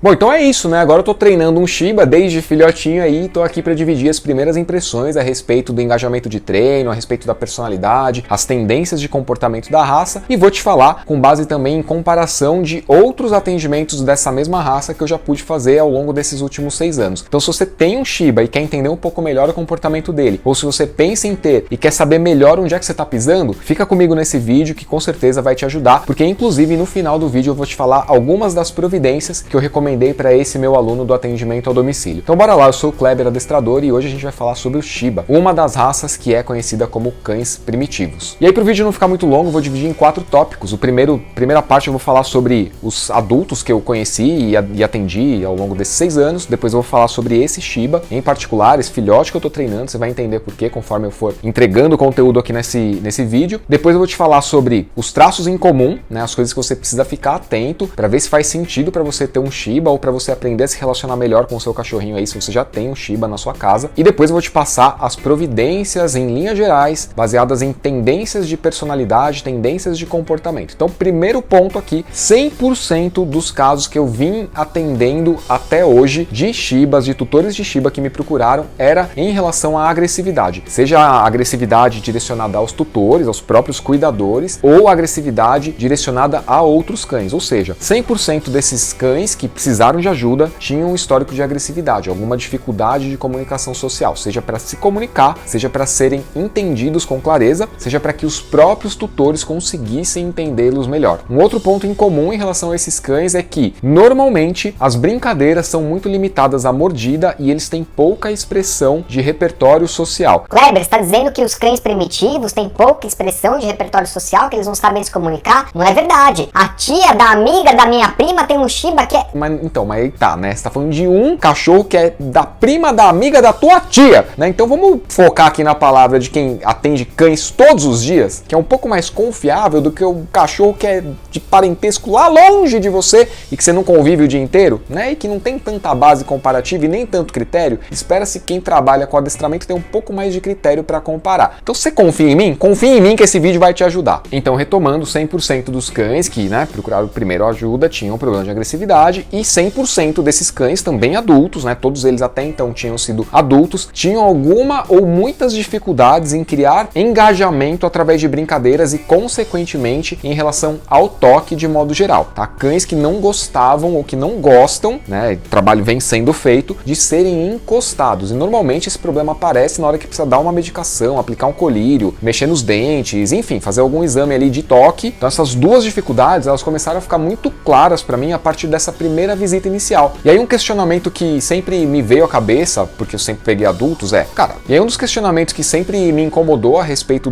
Bom, então é isso, né? Agora eu tô treinando um Shiba desde filhotinho aí, tô aqui para dividir as primeiras impressões a respeito do engajamento de treino, a respeito da personalidade, as tendências de comportamento da raça e vou te falar com base também em comparação de outros atendimentos dessa mesma raça que eu já pude fazer ao longo desses últimos 6 anos. Então se você tem um Shiba e quer entender um pouco melhor o comportamento dele, ou se você pensa em ter e quer saber melhor onde é que você tá pisando, fica comigo nesse vídeo que com certeza vai te ajudar, porque inclusive no final do vídeo eu vou te falar algumas das providências que eu recomendei para esse meu aluno do atendimento ao domicílio. Então bora lá, eu sou o Kleber Adestrador e hoje a gente vai falar sobre o Shiba, uma das raças que é conhecida como cães primitivos. E aí para o vídeo não ficar muito longo, eu vou dividir em 4 tópicos. Primeira parte eu vou falar sobre os adultos que eu conheci e atendi ao longo desses 6 anos, depois eu vou falar sobre esse Shiba, em particular, esse filhote que eu tô treinando, você vai entender por quê conforme eu for entregando o conteúdo aqui nesse vídeo. Depois eu vou te falar sobre os traços em comum, né, as coisas que você precisa ficar atento para ver se faz sentido para você ter um Shiba ou para você aprender a se relacionar melhor com o seu cachorrinho aí, se você já tem um Shiba na sua casa. E depois eu vou te passar as providências em linhas gerais, baseadas em tendências de personalidade, tendências de comportamento. Então, primeiro ponto aqui, 100% dos casos que eu vim atendendo até hoje de Shibas, de tutores de Shiba que me procuraram, era em relação à agressividade. Seja a agressividade direcionada aos tutores, aos próprios cuidadores, ou a agressividade direcionada a outros cães. Ou seja, 100% desses cães que precisaram de ajuda tinham um histórico de agressividade, alguma dificuldade de comunicação social, seja para se comunicar, seja para serem entendidos com clareza, seja para que os próprios tutores conseguissem entendê-los melhor. Um outro ponto em comum em relação a esses cães é que, normalmente, as brincadeiras são muito limitadas à mordida e eles têm pouca expressão de repertório social. Kleber, você está dizendo que os cães primitivos têm pouca expressão de repertório social, que eles não sabem se comunicar? Não é verdade. A tia da amiga da minha prima tem um Shiba que é... Mas aí tá, né? Você tá falando de um cachorro que é da prima da amiga da tua tia, né? Então vamos focar aqui na palavra de quem atende cães todos os dias, que é um pouco mais confiável do que o cachorro que é de parentesco lá longe de você e que você não convive o dia inteiro, né? E que não tem tanta base comparativa e nem tanto critério. Espera-se que quem trabalha com adestramento tem um pouco mais de critério para comparar. Então você confia em mim? Confia em mim que esse vídeo vai te ajudar. Então, retomando, 100% dos cães que, né, procuraram primeiro ajuda tinham problema de agressividade e 100% desses cães, também adultos, né, todos eles até então tinham sido adultos, tinham alguma ou muitas dificuldades em criar engajamento através de brincadeiras e, consequentemente, em relação ao toque de modo geral, tá? Cães que não gostavam ou que não gostam, né, o trabalho vem sendo feito, de serem encostados. E normalmente esse problema aparece na hora que precisa dar uma medicação, aplicar um colírio, mexer nos dentes, enfim, fazer algum exame ali de toque. Então essas duas dificuldades, elas começaram a ficar muito claras para mim a partir dessa primeira visita inicial. E aí um questionamento que sempre me veio à cabeça, porque eu sempre peguei adultos, e aí um dos questionamentos que sempre me incomodou a respeito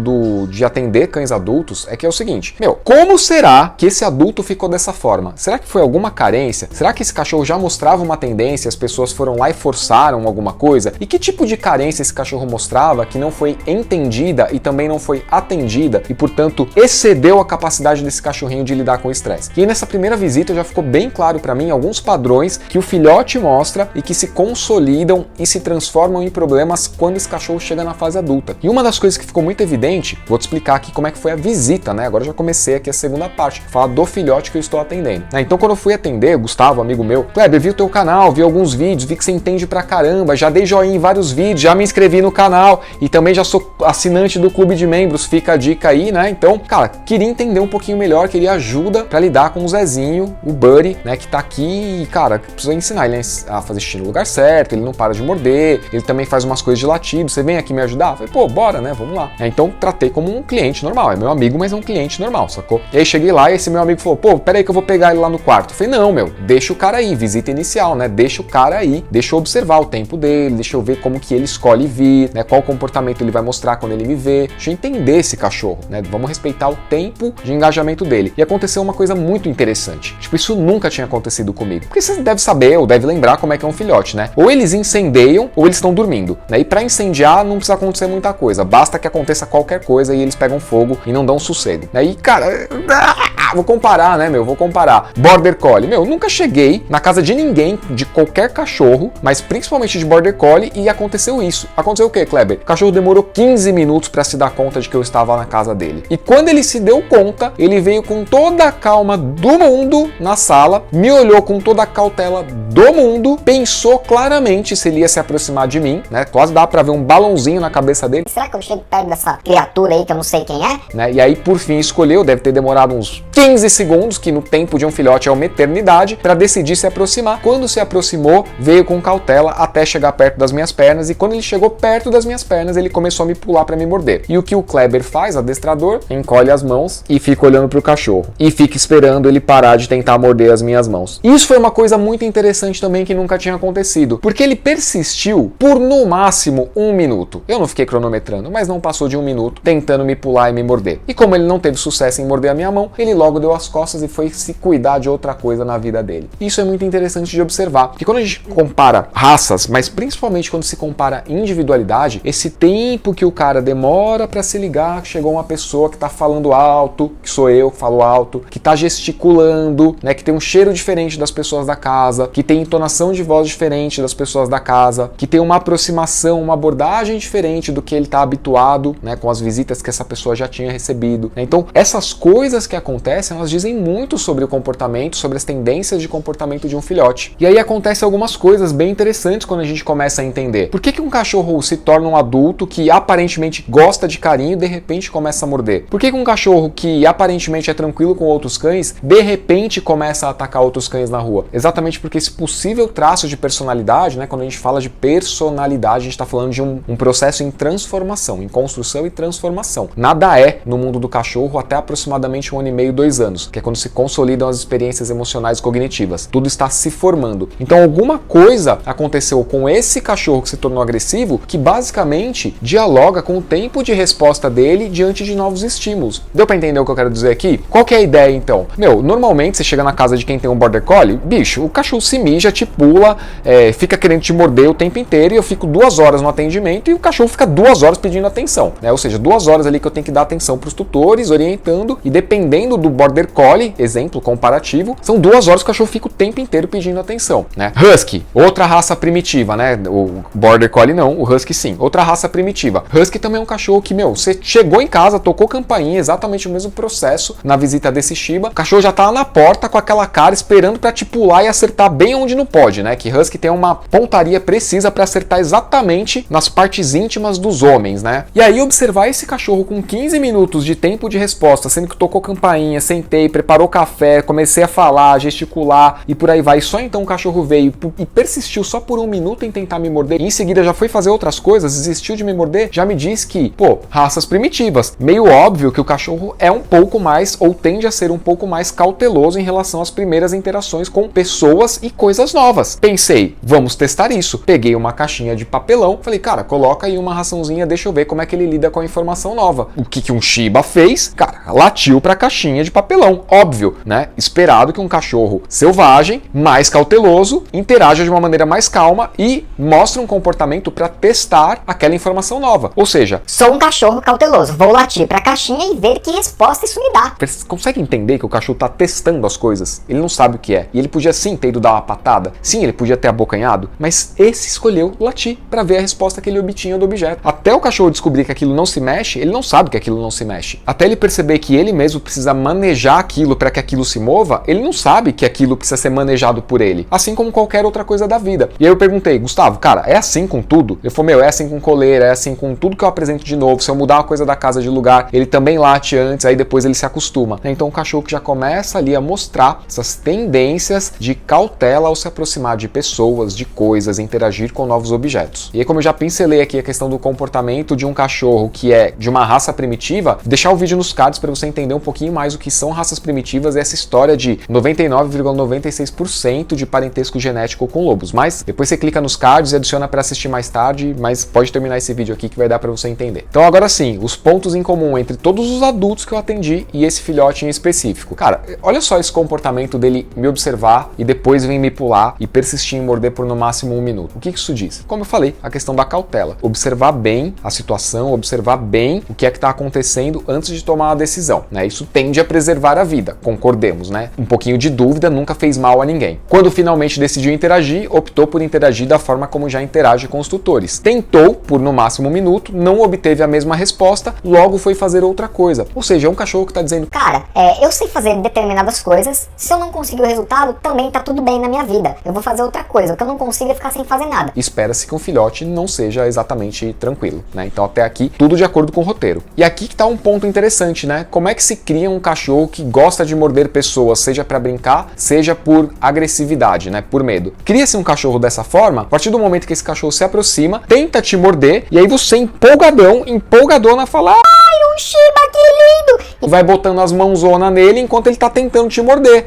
de atender cães adultos é que é o seguinte, como será que esse adulto ficou dessa forma? Será que foi alguma carência? Será que esse cachorro já mostrava uma tendência, as pessoas foram lá e forçaram alguma coisa? E que tipo de carência esse cachorro mostrava que não foi entendida e também não foi atendida e, portanto, excedeu a capacidade desse cachorrinho de lidar com o estresse? E nessa primeira visita já ficou bem claro para mim alguns padrões que o filhote mostra e que se consolidam e se transformam em problemas quando esse cachorro chega na fase adulta. E uma das coisas que ficou muito evidente, vou te explicar aqui como é que foi a visita, né? Agora eu já comecei aqui a segunda parte, falar do filhote que eu estou atendendo. Então quando eu fui atender, Gustavo, amigo meu, Kleber, vi o teu canal, vi alguns vídeos, vi que você entende pra caramba, já dei joinha em vários vídeos, já me inscrevi no canal e também já sou assinante do clube de membros, fica a dica aí, né? Então, cara, queria entender um pouquinho melhor, queria ajuda pra lidar com o Zezinho, o Buddy, né, que tá aqui e, cara, precisa ensinar ele a fazer xixi no lugar certo, ele não para de morder, ele também faz umas coisas de latido, você vem aqui me ajudar? Eu falei, pô, bora, né, vamos lá. Então, tratei como um cliente normal, é meu amigo, mas é um cliente normal, sacou? E aí cheguei lá e esse meu amigo falou, pô, peraí que eu vou pegar ele lá no quarto. Eu falei, não, deixa o cara aí, visita inicial, né, deixa o cara aí, deixa eu observar o tempo dele, deixa eu ver como que ele escolhe vir, né, qual comportamento ele vai mostrar quando ele me vê, deixa eu entender esse cachorro, né, vamos respeitar o tempo de engajamento dele. E aconteceu uma coisa muito interessante, tipo, isso nunca tinha acontecido comigo, porque você deve saber ou deve lembrar como é que é um filhote, né, ou eles incendeiam ou eles estão dormindo, né, e pra incendiar não precisa acontecer muita coisa, basta que aconteça qualquer coisa e eles pegam fogo e não dão sossego. Aí, cara, vou comparar, né, vou comparar. Border Collie, nunca cheguei na casa de ninguém, de qualquer cachorro, mas principalmente de Border Collie, e aconteceu isso. Aconteceu o quê, Kleber? O cachorro demorou 15 minutos pra se dar conta de que eu estava na casa dele. E quando ele se deu conta, ele veio com toda a calma do mundo na sala, me olhou com com toda a cautela do mundo, pensou claramente se ele ia se aproximar de mim, né? Quase dá pra ver um balãozinho na cabeça dele. Será que eu chego perto dessa criatura aí que eu não sei quem é? Né? E aí, por fim, escolheu, deve ter demorado uns 15 segundos, que no tempo de um filhote é uma eternidade, para decidir se aproximar. Quando se aproximou, veio com cautela até chegar perto das minhas pernas, e quando ele chegou perto das minhas pernas, ele começou a me pular para me morder. E o que o Kleber faz, adestrador, encolhe as mãos e fica olhando pro cachorro. E fica esperando ele parar de tentar morder as minhas mãos. Isso foi uma coisa muito interessante também que nunca tinha acontecido, porque ele persistiu por no máximo 1 minuto. Eu não fiquei cronometrando, mas não passou de 1 minuto tentando me pular e me morder. E como ele não teve sucesso em morder a minha mão, ele logo deu as costas e foi se cuidar de outra coisa na vida dele. Isso é muito interessante de observar, porque quando a gente compara raças, mas principalmente quando se compara individualidade, esse tempo que o cara demora para se ligar que chegou uma pessoa que tá falando alto, que sou eu que falo alto, que tá gesticulando, né, que tem um cheiro diferente das pessoas da casa, que tem entonação de voz diferente das pessoas da casa, que tem uma aproximação, uma abordagem diferente do que ele tá habituado, né, com as visitas que essa pessoa já tinha recebido. Então, essas coisas que acontecem, elas dizem muito sobre o comportamento, sobre as tendências de comportamento de um filhote. E aí acontecem algumas coisas bem interessantes quando a gente começa a entender. Por que um cachorro se torna um adulto que aparentemente gosta de carinho e de repente começa a morder? Por que um cachorro que aparentemente é tranquilo com outros cães, de repente começa a atacar outros cães na rua? Exatamente porque esse possível traço de personalidade, né, quando a gente fala de personalidade, a gente está falando de um processo em transformação, em construção e transformação. Nada é no mundo do cachorro até aproximadamente 1 ano e meio, 2 anos, que é quando se consolidam as experiências emocionais e cognitivas. Tudo está se formando. Então alguma coisa aconteceu com esse cachorro que se tornou agressivo, que basicamente dialoga com o tempo de resposta dele diante de novos estímulos. Deu pra entender o que eu quero dizer aqui? Qual que é a ideia então? Normalmente você chega na casa de quem tem um Border Collie, bicho, o cachorro se mija, te pula, fica querendo te morder o tempo inteiro, e eu fico 2 horas no atendimento e o cachorro fica 2 horas pedindo atenção, né? Ou seja, 2 horas ali que eu tenho que dar atenção pros tutores, orientando, e dependendo do Border Collie, exemplo comparativo, são 2 horas que o cachorro fica o tempo inteiro pedindo atenção, né? Husky, outra raça primitiva, né? O Border Collie não, o Husky sim, outra raça primitiva. Husky também é um cachorro que, você chegou em casa, tocou campainha, exatamente o mesmo processo na visita desse Shiba, o cachorro já tá lá na porta com aquela cara esperando pra te pular e acertar bem onde não pode, né? Que Husky tem uma pontaria precisa pra acertar exatamente nas partes íntimas dos homens, né? E aí observar esse cachorro com 15 minutos de tempo de resposta, sendo que tocou campainha, sentei, preparou café, comecei a falar, gesticular e por aí vai. Só então o cachorro veio e persistiu só por 1 minuto em tentar me morder e em seguida já foi fazer outras coisas, desistiu de me morder, já me diz que, raças primitivas. Meio óbvio que o cachorro é um pouco mais, ou tende a ser um pouco mais cauteloso em relação às primeiras interações com pessoas e coisas novas. Pensei, vamos testar isso. Peguei uma caixinha de papelão, falei, cara, coloca aí uma raçãozinha, deixa eu ver como é que ele lida com a informação nova. O que um Shiba fez? Cara, latiu pra caixinha de papelão. Óbvio, né? Esperado que um cachorro selvagem, mais cauteloso, interaja de uma maneira mais calma e mostre um comportamento para testar aquela informação nova. Ou seja, sou um cachorro cauteloso, vou latir pra caixinha e ver que resposta isso me dá. Você consegue entender que o cachorro tá testando as coisas? Ele não sabe o que é. E ele podia sim ter ido dar uma patada. Sim, ele podia ter abocanhado. Mas esse escolheu latir para ver a resposta que ele obtinha do objeto. Até o cachorro descobrir que aquilo não se mexe, ele não sabe que aquilo não se mexe. Até ele perceber que ele mesmo precisa manejar aquilo para que aquilo se mova, ele não sabe que aquilo precisa ser manejado por ele. Assim como qualquer outra coisa da vida. E aí eu perguntei, Gustavo, cara, é assim com tudo? Ele falou, é assim com coleira, é assim com tudo que eu apresento de novo. Se eu mudar uma coisa da casa de lugar, ele também late antes, aí depois ele se acostuma. Então o cachorro que já começa ali a mostrar essas tendências de cautela ao se aproximar de pessoas, de coisas, interagir com novos objetos. E aí, como eu já pincelei aqui a questão do comportamento de um cachorro que é de uma raça primitiva, deixar o vídeo nos cards para você entender um pouquinho mais o que são raças primitivas e essa história de 99,96% de parentesco genético com lobos. Mas depois você clica nos cards e adiciona para assistir mais tarde, mas pode terminar esse vídeo aqui que vai dar para você entender. Então agora sim, os pontos em comum entre todos os adultos que eu atendi e esse filhote em específico. Cara, olha só esse comportamento dele me observar e depois vem me pular e persistir em morder por no máximo 1 minuto. O que isso diz? Como eu falei, a questão da cautela. Observar bem a situação, observar bem o que é que está acontecendo antes de tomar uma decisão, né? Isso tende a preservar a vida, concordemos, né? Um pouquinho de dúvida nunca fez mal a ninguém. Quando finalmente decidiu interagir, optou por interagir da forma como já interage com os tutores. Tentou por no máximo 1 minuto, não obteve a mesma resposta, logo foi fazer outra coisa. Ou seja, é um cachorro que está dizendo, cara, eu sei fazer determinadas coisas, se eu não conseguir o resultado, falo, também tá tudo bem na minha vida. Eu vou fazer outra coisa. O que eu não consigo é ficar sem fazer nada. Espera-se que um filhote não seja exatamente tranquilo, né? Então até aqui, tudo de acordo com o roteiro. E aqui que tá um ponto interessante, né? Como é que se cria um cachorro que gosta de morder pessoas, seja para brincar, seja por agressividade, né? Por medo. Cria-se um cachorro dessa forma, a partir do momento que esse cachorro se aproxima, tenta te morder, e aí você empolgadona, fala: ai, um Shiba, que lindo! E vai botando as mãozonas nele enquanto ele tá tentando te morder.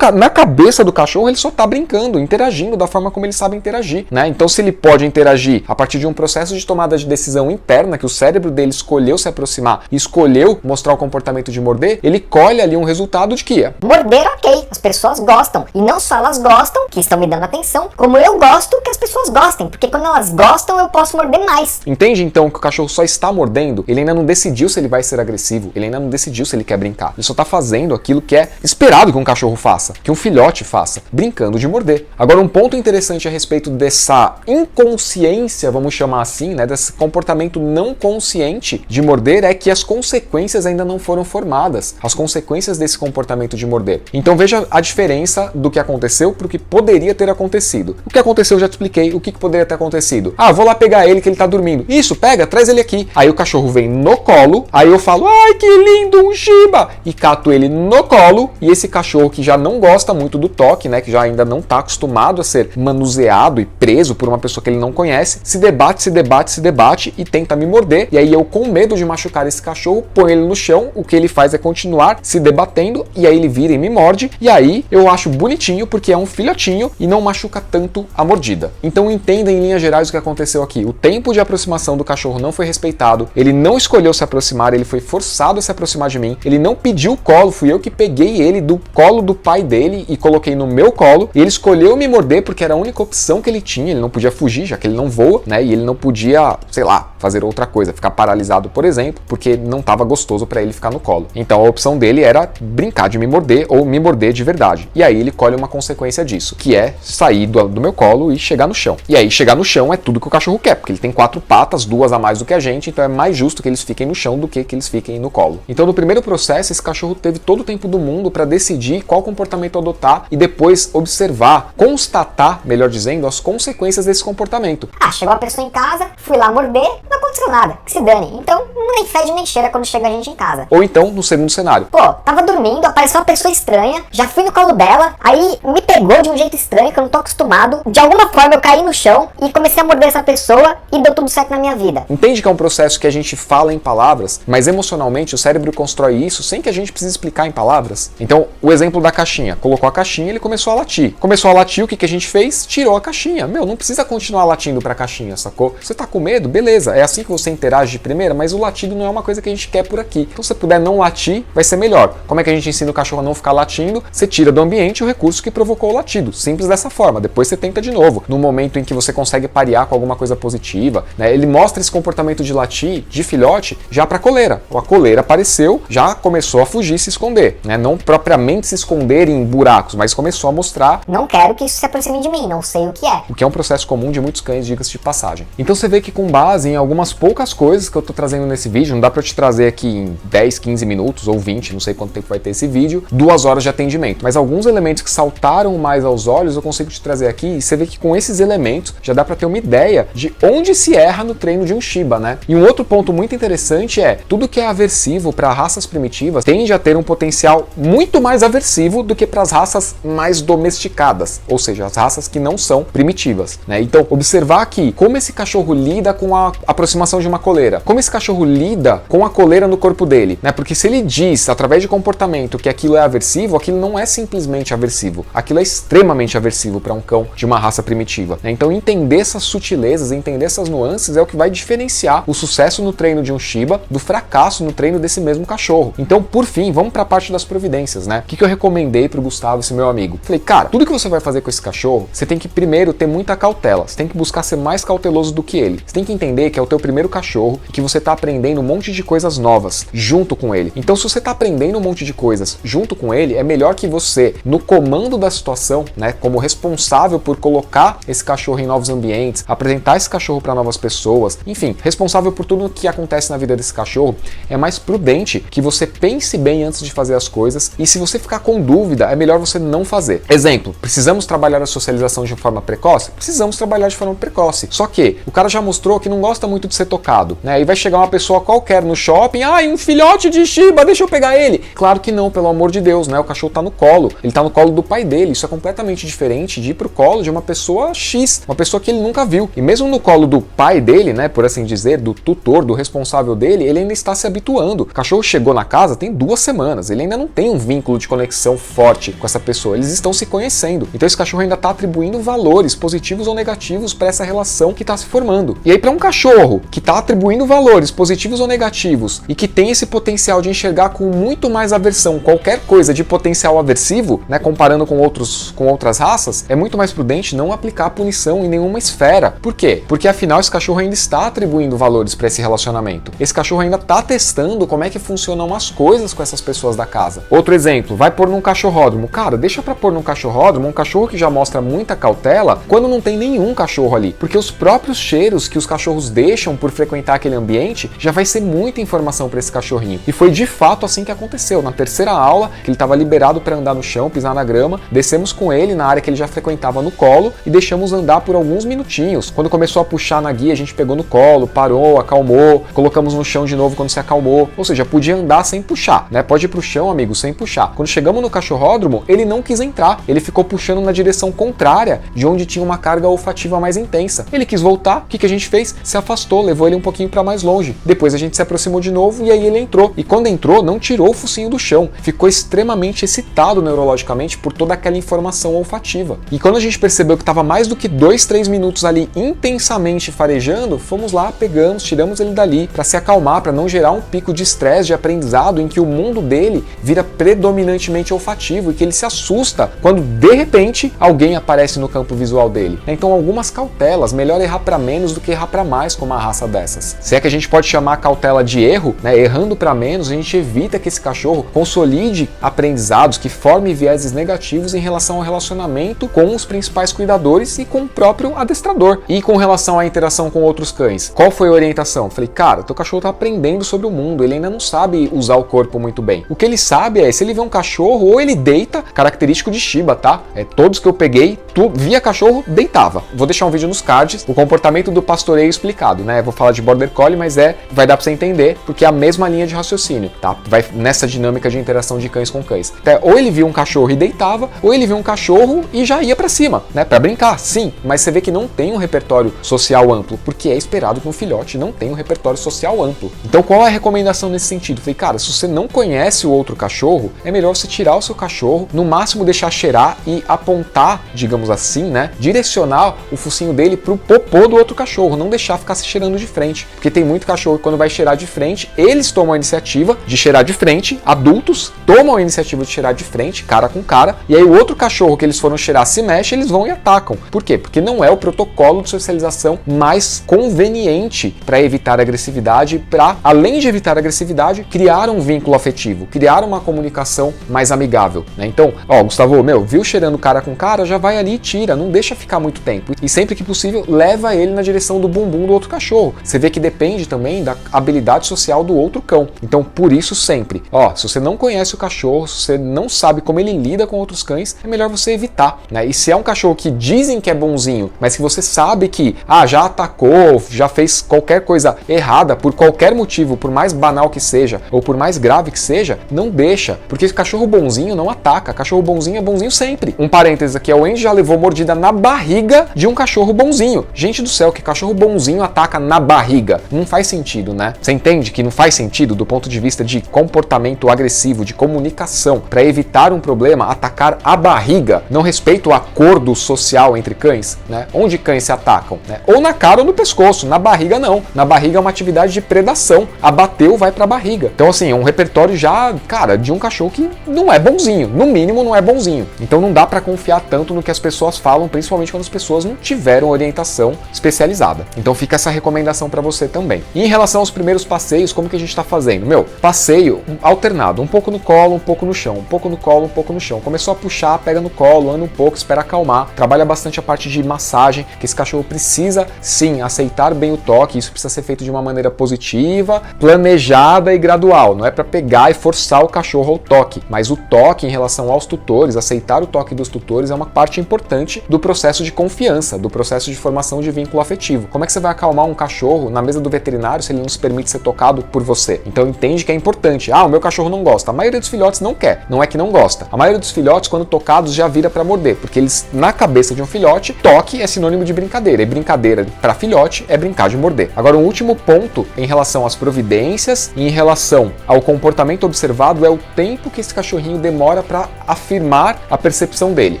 Na cabeça do cachorro, ele só tá brincando, interagindo da forma como ele sabe interagir, né? Então, se ele pode interagir a partir de um processo de tomada de decisão interna, que o cérebro dele escolheu se aproximar e escolheu mostrar o comportamento de morder, ele colhe ali um resultado de que morder, ok, as pessoas gostam. E não só elas gostam, que estão me dando atenção, como eu gosto que as pessoas gostem. Porque quando elas gostam, eu posso morder mais. Entende, então, que o cachorro só está mordendo? Ele ainda não decidiu se ele vai ser agressivo. Ele ainda não decidiu se ele quer brincar. Ele só está fazendo aquilo que é esperado que um cachorro faça, que um filhote faça, brincando de morder. Agora, um ponto interessante a respeito dessa inconsciência, vamos chamar assim, né, desse comportamento não consciente de morder, é que as consequências ainda não foram formadas. As consequências desse comportamento de morder. Então veja a diferença do que aconteceu para o que poderia ter acontecido. O que aconteceu eu já te expliquei. O que poderia ter acontecido? Ah, vou lá pegar ele que ele tá dormindo. Isso, pega, traz ele aqui. Aí o cachorro vem no colo, aí eu falo: ai, que lindo, um Shiba! E cato ele no colo, e esse cachorro que já não gosta muito do toque, né, que já ainda não tá acostumado a ser manuseado e preso por uma pessoa que ele não conhece, se debate e tenta me morder. E aí eu, com medo de machucar esse cachorro, põe ele no chão. O que ele faz é continuar se debatendo, e aí ele vira e me morde, e aí eu acho bonitinho porque é um filhotinho e não machuca tanto a mordida. Então entenda em linhas gerais o que aconteceu aqui. O tempo de aproximação do cachorro não foi respeitado, ele não escolheu se aproximar, ele foi forçado a se aproximar de mim, ele não pediu colo, fui eu que peguei ele do colo do pai dele e coloquei no meu colo, e ele escolheu me morder porque era a única opção que ele tinha. Ele não podia fugir, já que ele não voa, né, e ele não podia, sei lá, fazer outra coisa, ficar paralisado, por exemplo, porque não estava gostoso para ele ficar no colo. Então a opção dele era brincar de me morder ou me morder de verdade. E aí ele colhe uma consequência disso, que é sair do meu colo e chegar no chão. E aí chegar no chão é tudo que o cachorro quer, porque ele tem 4 patas, 2 a mais do que a gente, então é mais justo que eles fiquem no chão do que eles fiquem no colo. Então no primeiro processo, esse cachorro teve todo o tempo do mundo para decidir qual comportamento adotar e depois observar, constatar, melhor dizendo, as consequências desse comportamento. Ah, chegou a pessoa em casa, fui lá morder, não aconteceu nada, que se dane. Então nem fede nem cheira quando chega a gente em casa. Ou então, no segundo cenário. Pô, tava dormindo, apareceu uma pessoa estranha, já fui no colo dela, aí me pegou de um jeito estranho que eu não tô acostumado. De alguma forma eu caí no chão e comecei a morder essa pessoa e deu tudo certo na minha vida. Entende que é um processo que a gente fala em palavras, mas emocionalmente o cérebro constrói isso sem que a gente precise explicar em palavras? Então, o exemplo da caixinha. Colocou a caixinha e ele começou a latir. Começou a latir, o que a gente fez? Tirou a caixinha. Meu, não precisa continuar latindo pra caixinha, sacou? Você tá com medo? Beleza. É assim que você interage de primeira, mas o latido não é uma coisa que a gente quer por aqui. Então, se você puder não latir, vai ser melhor. Como é que a gente ensina o cachorro a não ficar latindo? Você tira do ambiente o recurso que provocou o latido. Simples dessa forma. Depois você tenta de novo. No momento em que você consegue parear com alguma coisa positiva, né? Ele mostra esse comportamento de latir, de filhote, já pra coleira. A coleira apareceu, já começou a fugir, se esconder, né? Não propriamente se esconder em buracos, mas começou a mostrar: não quero que isso se aproxime de mim, não sei o que é. O que é um processo comum de muitos cães, diga-se de passagem. Então você vê que com base em algumas poucas coisas que eu tô trazendo nesse vídeo, não dá pra eu te trazer aqui em 10, 15 minutos ou 20, não sei quanto tempo vai ter esse vídeo, 2 horas de atendimento. Mas alguns elementos que saltaram mais aos olhos eu consigo te trazer aqui, e você vê que com esses elementos já dá pra ter uma ideia de onde se erra no treino de um Shiba, né? E um outro ponto muito interessante é, tudo que é aversivo para raças primitivas tende a ter um potencial muito mais aversivo do que para as raças mais domesticadas, ou seja, as raças que não são primitivas, né? Então, observar aqui como esse cachorro lida com a aproximação de uma coleira, como esse cachorro lida com a coleira no corpo dele, né? Porque se ele diz, através de comportamento, que aquilo é aversivo, aquilo não é simplesmente aversivo, aquilo é extremamente aversivo para um cão de uma raça primitiva, né? Então, entender essas sutilezas, entender essas nuances é o que vai diferenciar o sucesso no treino de um Shiba do fracasso no treino desse mesmo cachorro. Então, por fim, vamos para a parte das providências, né? O que eu recomendei pro Gustavo, esse meu amigo? Falei, cara, tudo que você vai fazer com esse cachorro, você tem que primeiro ter muita cautela, você tem que buscar ser mais cauteloso do que ele. Você tem que entender que é o teu primeiro cachorro e que você tá aprendendo um monte de coisas novas junto com ele. Então, se você tá aprendendo um monte de coisas junto com ele, é melhor que você, no comando da situação, né, como responsável por colocar esse cachorro em novos ambientes, apresentar esse cachorro para novas pessoas, enfim, responsável por tudo o que acontece na vida desse cachorro, é mais prudente que você pense bem antes de fazer as coisas, e se você ficar com dúvida, é melhor você não fazer. Exemplo, precisamos trabalhar a socialização de forma precoce? Precisamos trabalhar de forma precoce. Só que o cara já mostrou que não gosta muito de ser tocado, né? E vai chegar uma pessoa qualquer no shopping, um filhote de Shiba, deixa eu pegar ele. Claro que não, pelo amor de Deus, né? O cachorro tá no colo, ele tá no colo do pai dele. Isso é completamente diferente de ir pro colo de uma pessoa X, uma pessoa que ele nunca viu. E mesmo no colo do pai dele, né, por assim dizer, do tutor, do responsável dele, ele ainda está se habituando. O cachorro chegou na casa tem 2 semanas, ele ainda não tem um vínculo de conexão forte com essa pessoa, eles estão se conhecendo. Então esse cachorro ainda está atribuindo valores positivos ou negativos para essa relação que está se formando. E aí para um cachorro que está atribuindo valores positivos ou negativos e que tem esse potencial de enxergar com muito mais aversão qualquer coisa de potencial aversivo, né, comparando com outras raças, é muito mais prudente não aplicar punição em nenhuma esfera. Por quê? Porque afinal esse cachorro ainda está atribuindo valores para esse relacionamento. Esse cachorro ainda está testando como é que funcionam as coisas com essas pessoas da casa. Outro exemplo, vai pôr num cachorródromo. Cara, deixa pra pôr num cachorródromo um cachorro que já mostra muita cautela quando não tem nenhum cachorro ali. Porque os próprios cheiros que os cachorros deixam por frequentar aquele ambiente já vai ser muita informação para esse cachorrinho. E foi de fato assim que aconteceu. Na terceira aula, que ele estava liberado para andar no chão, pisar na grama, descemos com ele na área que ele já frequentava no colo e deixamos andar por alguns minutinhos. Quando começou a puxar na guia, a gente pegou no colo, parou, acalmou, colocamos no chão de novo quando se acalmou. Ou seja, podia andar sem puxar, né? Pode ir pro chão, amigo, sem puxar. Quando chegamos no cachorródromo, ele não quis entrar. Ele ficou puxando na direção contrária de onde tinha uma carga olfativa mais intensa. Ele quis voltar, o que a gente fez? Se afastou, levou ele um pouquinho para mais longe. Depois a gente se aproximou de novo e aí ele entrou. E quando entrou, não tirou o focinho do chão. Ficou extremamente excitado neurologicamente por toda aquela informação olfativa. E quando a gente percebeu que estava mais do que 2-3 minutos ali intensamente farejando, fomos lá, pegamos, tiramos ele dali para se acalmar, para não gerar um pico de estresse, de aprendizado em que o mundo dele vira predominantemente olfativo e que ele se assusta quando de repente alguém aparece no campo visual dele. Então algumas cautelas, melhor errar para menos do que errar para mais com uma raça dessas. Se é que a gente pode chamar a cautela de erro, né? Errando para menos, a gente evita que esse cachorro consolide aprendizados, que forme vieses negativos em relação ao relacionamento com os principais cuidadores e com o próprio adestrador. E com relação à interação com outros cães, qual foi a orientação? Falei, cara, teu cachorro tá aprendendo sobre o mundo, ele ainda não sabe usar o corpo muito bem. O que ele sabe é, se ele vê um cachorro, ou ele deita, característico de Shiba, tá? Todos que eu peguei, via cachorro, deitava. Vou deixar um vídeo nos cards, o comportamento do pastoreio explicado, né? Vou falar de Border Collie, mas vai dar pra você entender, porque é a mesma linha de raciocínio, tá? Vai nessa dinâmica de interação de cães com cães. Ou ele via um cachorro e deitava, ou ele via um cachorro e já ia pra cima, né? Pra brincar, sim, mas você vê que não tem um repertório social amplo, porque é esperado que um filhote não tenha um repertório social amplo. Então qual é a recomendação nesse sentido? Falei, cara, se você não conhece o outro cachorro, é melhor você tirar o seu cachorro, no máximo deixar cheirar e apontar, digamos assim, né? Direcionar o focinho dele pro popô do outro cachorro, não deixar ficar se cheirando de frente. Porque tem muito cachorro que quando vai cheirar de frente, eles tomam a iniciativa de cheirar de frente, adultos tomam a iniciativa de cheirar de frente, cara com cara, e aí o outro cachorro que eles foram cheirar se mexe, eles vão e atacam. Por quê? Porque não é o protocolo de socialização mais conveniente para evitar agressividade, para, além de evitar agressividade, criar um vínculo afetivo, criar uma comunicação mais amigável, né? Então, Gustavo, viu cheirando cara com cara, já vai ali e tira, não deixa ficar muito tempo. E sempre que possível, leva ele na direção do bumbum do outro cachorro. Você vê que depende também da habilidade social do outro cão. Então, por isso sempre, se você não conhece o cachorro, se você não sabe como ele lida com outros cães, é melhor você evitar, né? E se é um cachorro que dizem que é bonzinho, mas que você sabe que, já atacou, já fez qualquer coisa errada, por qualquer motivo, por mais banal que seja, ou por mais grave que seja, não deixa, porque cachorro bonzinho não ataca, cachorro bonzinho é bonzinho sempre. Um parênteses aqui, o Andy já levou mordida na barriga de um cachorro bonzinho. Gente do céu, que cachorro bonzinho ataca na barriga? Não faz sentido, né? Você entende que não faz sentido do ponto de vista de comportamento agressivo, de comunicação, para evitar um problema, atacar a barriga, não respeita o acordo social entre cães, né? Onde cães se atacam, né? Ou na cara ou no pescoço, na barriga não. Na barriga é uma atividade de predação, abateu, vai pra barriga. Então assim, é um repertório já, cara, de um cachorro que não é bonzinho, no mínimo não é bonzinho. Então não dá pra confiar tanto no que as pessoas falam, principalmente quando as pessoas não tiveram orientação especializada. Então fica essa recomendação pra você também. E em relação aos primeiros passeios, como que a gente tá fazendo? Passeio alternado, um pouco no colo, um pouco no chão, um pouco no colo, um pouco no chão. Começou a puxar, pega no colo, anda um pouco, espera acalmar, trabalha bastante a parte de massagem, que esse cachorro precisa, sim, aceitar bem o toque, isso precisa ser feito de uma maneira positiva, planejada e gradual, não é para pegar e forçar o cachorro ao toque, mas o toque em relação aos tutores tutores, aceitar o toque dos tutores é uma parte importante do processo de confiança, do processo de formação de vínculo afetivo. Como é que você vai acalmar um cachorro na mesa do veterinário se ele não se permite ser tocado por você? Então entende que é importante. Ah, o meu cachorro não gosta. A maioria dos filhotes não quer. Não é que não gosta. A maioria dos filhotes, quando tocados, já vira para morder, porque eles, na cabeça de um filhote, toque é sinônimo de brincadeira. E brincadeira para filhote é brincar de morder. Agora, um último ponto em relação às providências e em relação ao comportamento observado é o tempo que esse cachorrinho demora para afirmar a percepção dele.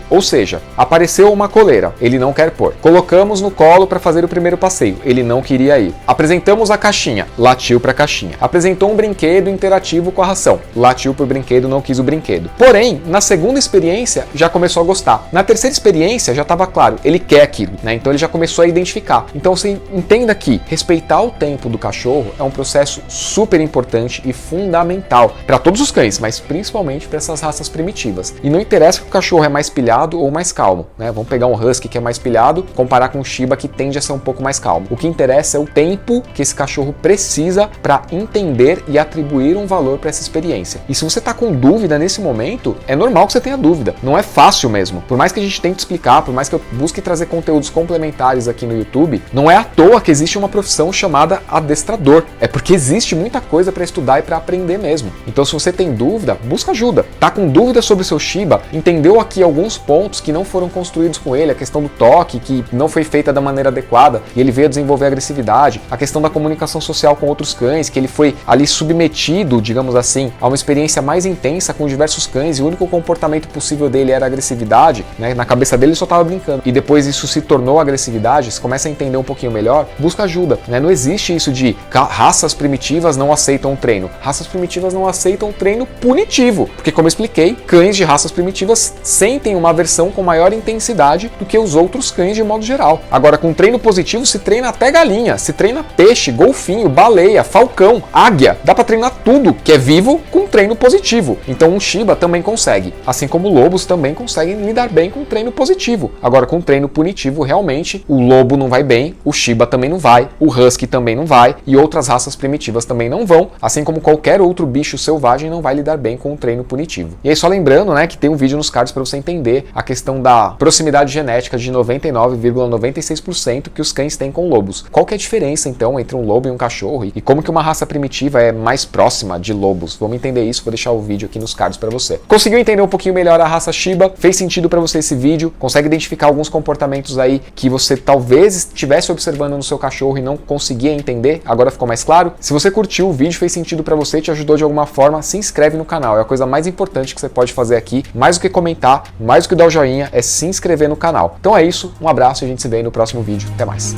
Ou seja, apareceu uma coleira, ele não quer pôr. Colocamos no colo para fazer o primeiro passeio, ele não queria ir. Apresentamos a caixinha, latiu para a caixinha. Apresentou um brinquedo interativo com a ração, latiu para o brinquedo, não quis o brinquedo. Porém, na segunda experiência já começou a gostar. Na terceira experiência já estava claro, ele quer aquilo, né? Então ele já começou a identificar. Então você entenda que respeitar o tempo do cachorro é um processo super importante e fundamental para todos os cães, mas principalmente para essas raças primitivas. E não interessa que o cachorro é mais pilhado ou mais calmo, né? Vamos pegar um Husky que é mais pilhado, comparar com um Shiba que tende a ser um pouco mais calmo. O que interessa é o tempo que esse cachorro precisa para entender e atribuir um valor para essa experiência. E se você está com dúvida nesse momento, é normal que você tenha dúvida. Não é fácil mesmo. Por mais que a gente tente explicar, por mais que eu busque trazer conteúdos complementares aqui no YouTube, não é à toa que existe uma profissão chamada adestrador. É porque existe muita coisa para estudar e para aprender mesmo. Então, se você tem dúvida, busca ajuda. Tá com dúvida sobre o seu Shiba? Entendeu aqui alguns pontos que não foram construídos com ele, a questão do toque, que não foi feita da maneira adequada e ele veio a desenvolver agressividade, a questão da comunicação social com outros cães, que ele foi ali submetido, digamos assim, a uma experiência mais intensa com diversos cães e o único comportamento possível dele era agressividade, né? Na cabeça dele ele só estava brincando. E depois isso se tornou agressividade, você começa a entender um pouquinho melhor, busca ajuda, né? Não existe isso de raças primitivas não aceitam o treino. Raças primitivas não aceitam o treino punitivo, porque como eu expliquei, cães de raças primitivas sentem uma aversão com maior intensidade do que os outros cães de modo geral. Agora, com treino positivo se treina até galinha, se treina peixe, golfinho, baleia, falcão, águia. Dá para treinar tudo que é vivo com treino positivo. Então um Shiba também consegue, assim como lobos também conseguem lidar bem com treino positivo. Agora, com treino punitivo, realmente o lobo não vai bem, o Shiba também não vai, o Husky também não vai e outras raças primitivas também não vão, assim como qualquer outro bicho selvagem não vai lidar bem com o treino punitivo. E aí só lembrando, né, que tem um vídeo nos cards para você entender a questão da proximidade genética de 99,96% que os cães têm com lobos. Qual que é a diferença então entre um lobo e um cachorro e como que uma raça primitiva é mais próxima de lobos? Vamos entender isso, vou deixar o vídeo aqui nos cards para você. Conseguiu entender um pouquinho melhor a raça Shiba? Fez sentido para você esse vídeo? Consegue identificar alguns comportamentos aí que você talvez estivesse observando no seu cachorro e não conseguia entender? Agora ficou mais claro? Se você curtiu o vídeo, fez sentido para você, te ajudou de alguma forma, se inscreve no canal. É a coisa mais importante que você pode fazer aqui, mais do que comentar, mais do que dar o joinha, é se inscrever no canal. Então é isso, um abraço e a gente se vê aí no próximo vídeo. Até mais.